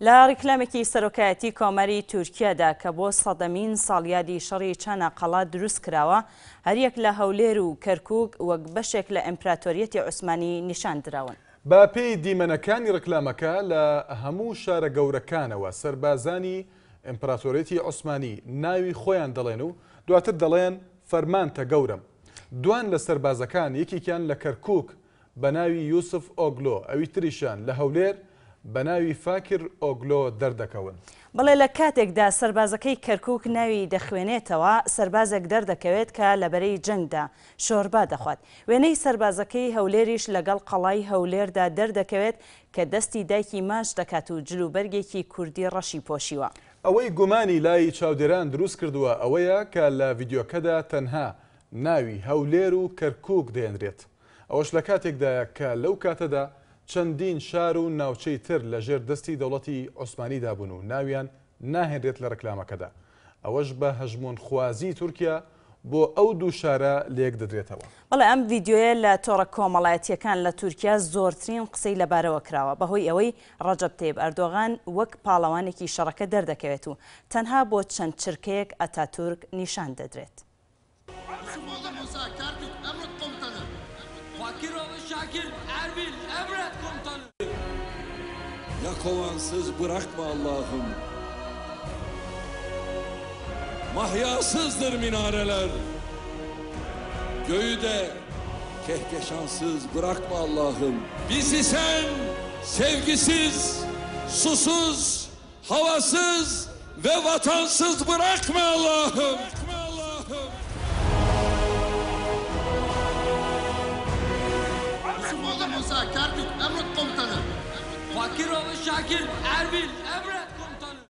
لا ڕیکلامێکی سەرۆکایەتی کۆمەری تورکیادا کە بۆ سەدەمین ساڵیادی شەڕی چانەقەڵا دروست کراوە هەریەک لە هەولێر و کەرکووک وەک بەشێک لە ئیمپراتۆریەتی عوسمانی نیشان دراون. با پێی دیمەنەکانی ڕیکلامەکە لە هەموو شارە گەورەکانەوە سەربازانی ئیمپراتۆریەتی عوسمانی ناوی خۆیان دەڵێن و دواتر دەڵێن فەرمانتە گەورم. دوان لە سەربازەکان یەکێکیان لە کەرکووک بە ناوی یوسف ئۆگلۆ، ئەوی تریشان لە هەولێر بە ناوی فاکر ئۆگلۆ دەردەکەون. بەڵێ لە کاتێکدا سەربازەکەی کەرکووک ناوی دەخوێنێتەوە سەربازێک دەردەکەوێت کە لە بەرەی جەنگدا شۆربا دەخوات. وێنەی سەربازەکەی هەولێریش لەگەڵ قەڵای هەولێردا دەردەکەوێت کە دەستی دایکی ماچ دەکات و جلوبەرگێکی کوردی ڕەشی پۆشیوە. ئەوەی گومانی لای چاودێران دروست کردووە ئەوەیە کە لە ڤیدیۆکەدا تەنها ناوی هەولێر و کەرکووک دێنرێت. ئەوەش لە کاتێکدایە کە لەو کاتەدا چەندین شار و ناوچەی تر لە ژێر دەستی دەوڵەتی عوسمانیدا بوون و ناویان ناهێنرێت لە ڕکلامەکەدا. ئەوەش بە هەژمۆن خوازی تورکیا بۆ ئەو دوو شارە لێک دەدرێتەوە. بەڵێ ئەم ڤیدیۆیە لە تۆڕە کۆمەڵایەتیەکان لە تورکیا زۆرترین قسەی لەبارەوە کراوە بەهۆی ئەوەی ڕەجەب تەیب ئەردۆغان وەک پاڵەوانێکی شەڕەکە دەردەکەوێت و تەنها بۆ چەند چرکەیەک ئەتاتورک نیشان دەدرێت. Ya kovansız bırakma Allah'ım. Mahyasızdır minareler. Göğü de kehkeşansız bırakma Allah'ım. Bizi sen sevgisiz, susuz, havasız ve vatansız bırakma Allah'ım. Kerkük, Emret Komutanı. Fakiroğlu Şakir, Erbil, Emre.